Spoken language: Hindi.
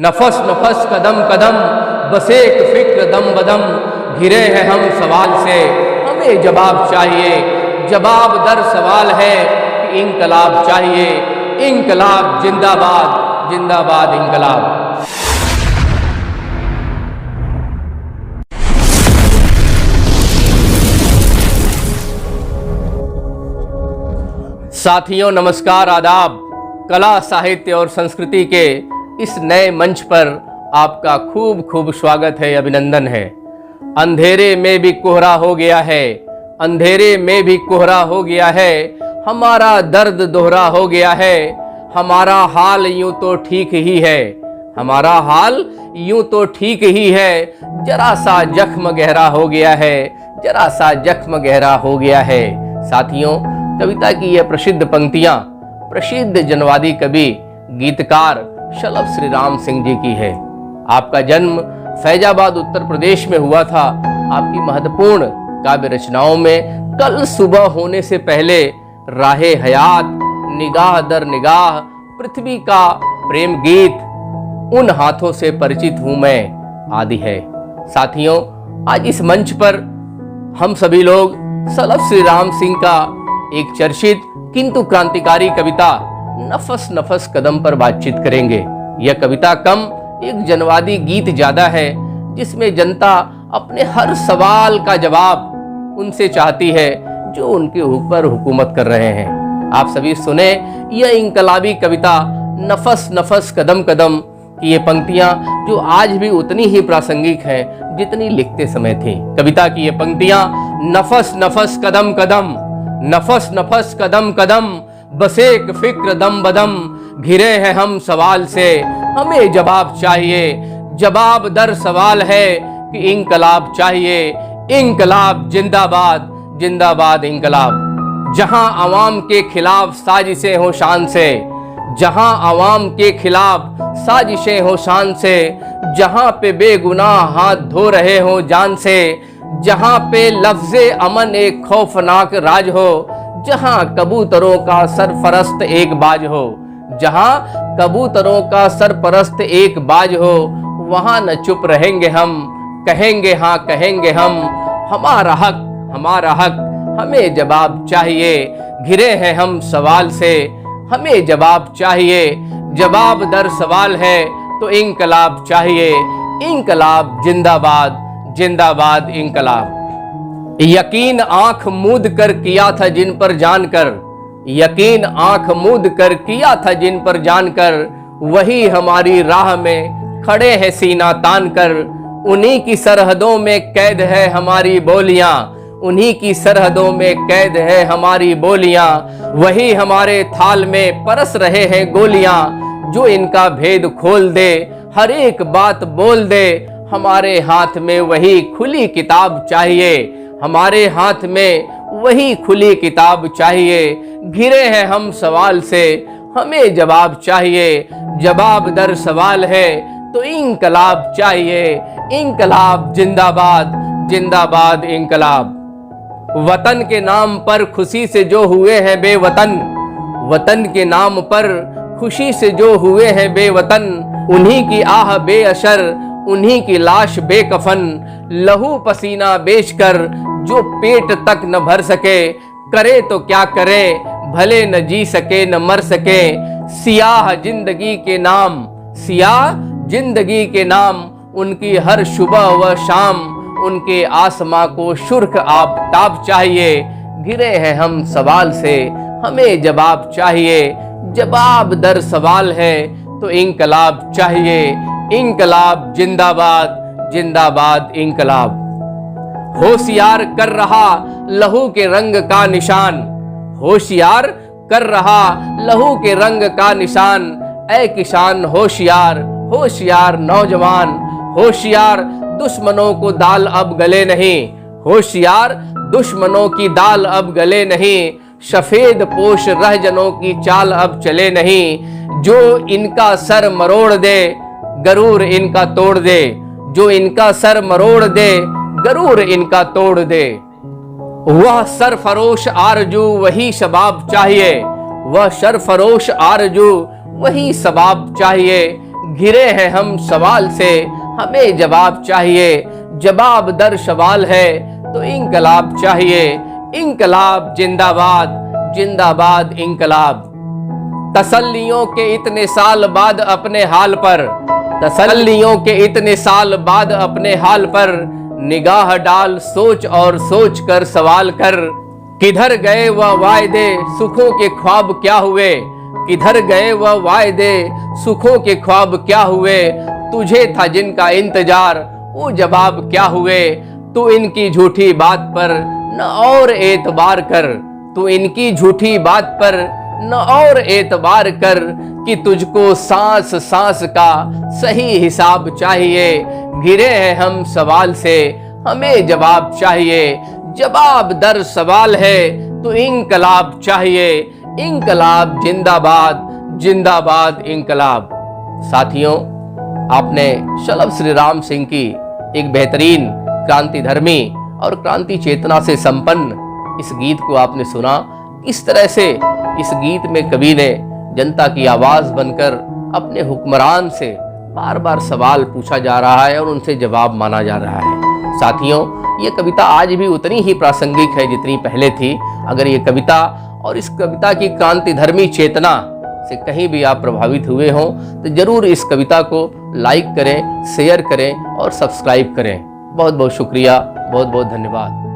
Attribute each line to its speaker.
Speaker 1: नफस नफस कदम कदम बस एक फिक्र दम बदम, घिरे हैं हम सवाल से हमें जवाब चाहिए। जवाब दर सवाल है कि इंकलाब चाहिए। इंकलाब जिंदाबाद, जिंदाबाद इंकलाब। साथियों नमस्कार, आदाब। कला, साहित्य और संस्कृति के इस नए मंच पर आपका खूब खूब स्वागत है, अभिनंदन है। अंधेरे में भी कोहरा हो गया है, अंधेरे में भी कोहरा हो गया है, हमारा दर्द दोहरा हो गया है। हमारा हाल यूं तो ठीक ही है, हमारा हाल यूं तो ठीक ही है, जरा सा जख्म गहरा हो गया है, जरा सा जख्म गहरा हो गया है। साथियों, कविता की यह प्रसिद्ध पंक्तियां प्रसिद्ध जनवादी कवि गीतकार शलभ श्री राम सिंह जी की है। आपका जन्म फैजाबाद उत्तर प्रदेश में हुआ था। आपकी महत्वपूर्ण काव्य रचनाओं में कल सुबह होने से पहले, राहे हयात, निगाह दर निगाह, पृथ्वी का प्रेम गीत, उन हाथों से परिचित हूं मैं आदि है। साथियों, आज इस मंच पर हम सभी लोग शलभ श्री राम सिंह का एक चर्चित किंतु क्रांतिकारी कविता नफस नफस कदम पर बातचीत करेंगे। यह कविता कम एक जनवादी गीत ज्यादा है, जिसमें जनता अपने हर सवाल का जवाब उनसे चाहती है जो उनके ऊपर हुकूमत कर रहे हैं। आप सभी सुने यह इंकलाबी कविता नफस नफस कदम कदम की ये पंक्तियां, जो आज भी उतनी ही प्रासंगिक हैं जितनी लिखते समय थी। कविता की ये पंक्तियां, नफस नफस कदम कदम, नफस नफस कदम कदम, बस एक फिक्र दम बदम, घिरे हैं हम सवाल से हमें जवाब चाहिए। जवाब दर सवाल है कि इंकलाब चाहिए। इंकलाब जिंदाबाद, जिंदाबाद इंकलाब। जहां अवाम के खिलाफ साजिशें हो शान से, जहां अवाम के खिलाफ साजिशें हो शान से, जहां पे बेगुनाह हाथ धो रहे हो जान से, जहां पे लफ्ज़े अमन एक खौफनाक राज हो, जहां कबूतरों का सरपरस्त एक बाज हो, जहां कबूतरों का सरपरस्त एक बाज हो, वहां न चुप रहेंगे हम, कहेंगे हाँ कहेंगे हम, हमारा हक, हमारा हक, हमें जवाब चाहिए। घिरे हैं हम सवाल से, हमें जवाब चाहिए। जवाब दर सवाल है तो इंकलाब चाहिए। इंकलाब जिंदाबाद, जिंदाबाद इंकलाब। यकीन आंख मूंद कर किया था जिन पर जानकर, यकीन आंख मूंद कर किया था जिन पर जानकर, वही हमारी राह में खड़े हैं सीना तान कर। उन्हीं की सरहदों में कैद है हमारी बोलियां, उन्हीं की सरहदों में कैद है हमारी बोलियां, वही हमारे थाल में परस रहे हैं गोलियां। जो इनका भेद खोल दे, हर एक बात बोल दे, हमारे हाथ में वही खुली किताब चाहिए, हमारे हाथ में वही खुली किताब चाहिए। घिरे हैं हम सवाल से, हमें जवाब चाहिए। जवाब दर सवाल है तो इंकलाब चाहिए। इंकलाब जिंदाबाद, जिंदाबाद इंकलाब। वतन के नाम पर खुशी से जो हुए हैं बेवतन, वतन के नाम पर खुशी से जो हुए हैं बेवतन, उन्हीं की आह बेअसर, उन्हीं की लाश बेकफन, लहू पसीना बेचकर जो पेट तक न भर सके, करे तो क्या करे, भले न जी सके न मर सके। सियाह जिंदगी के नाम, सियाह जिंदगी के नाम, उनकी हर सुबह व शाम, उनके आसमां को सुर्ख आफताब चाहिए। घिरे हैं हम सवाल से, हमें जवाब चाहिए। जवाब दर सवाल है तो इंकलाब चाहिए। इंकलाब जिंदाबाद, जिंदाबाद इंकलाब। होशियार कर रहा लहू के रंग का निशान, होशियार कर रहा लहू के रंग का निशान। ऐ किसान होशियार, होशियार नौजवान, होशियार दुश्मनों को दाल अब गले नहीं, होशियार दुश्मनों की दाल अब गले नहीं। सफेद पोश रहजनों की चाल अब चले नहीं। जो इनका सर मरोड़ दे, गरूर इनका तोड़ दे, जो इनका सर मरोड़ दे, गरूर इनका तोड़ दे। वह सरफरोश आरजू वही शबाब चाहिए, वह सरफरोश आरजू वही शबाब चाहिए। घिरे हैं हम सवाल से, हमें जवाब चाहिए। जवाब दर सवाल है तो इंकलाब चाहिए। इंकलाब जिंदाबाद, जिंदाबाद इंकलाब। तसल्लियों के इतने साल बाद अपने हाल पर, तसल्लियों के इतने साल बाद अपने हाल पर निगाह डाल, सोच और सोच कर सवाल कर। किधर गए वह वायदे, सुखों के ख्वाब क्या हुए? किधर गए वह वायदे, सुखों के ख्वाब क्या हुए? तुझे था जिनका इंतजार, वो जवाब क्या हुए? तू इनकी झूठी बात पर न और एतबार कर, तू इनकी झूठी बात पर न और एतबार कर, कि तुझको सांस सांस का सही हिसाब चाहिए। घिरे हैं हम सवाल से, हमें जवाब चाहिए। जवाब दर सवाल है तो इंकलाब चाहिए। इंकलाब जिंदाबाद, जिंदाबाद इंकलाब। साथियों, आपने शलभ श्री राम सिंह की एक बेहतरीन क्रांति धर्मी और क्रांति चेतना से संपन्न इस गीत को आपने सुना। इस तरह से इस गीत में कवि ने जनता की आवाज बनकर अपने हुक्मरान से बार बार सवाल पूछा जा रहा है और उनसे जवाब माना जा रहा है। साथियों, ये कविता आज भी उतनी ही प्रासंगिक है जितनी पहले थी। अगर ये कविता और इस कविता की क्रांति धर्मी चेतना से कहीं भी आप प्रभावित हुए हों तो जरूर इस कविता को लाइक करें, शेयर करें और सब्सक्राइब करें। बहुत बहुत शुक्रिया, बहुत बहुत धन्यवाद।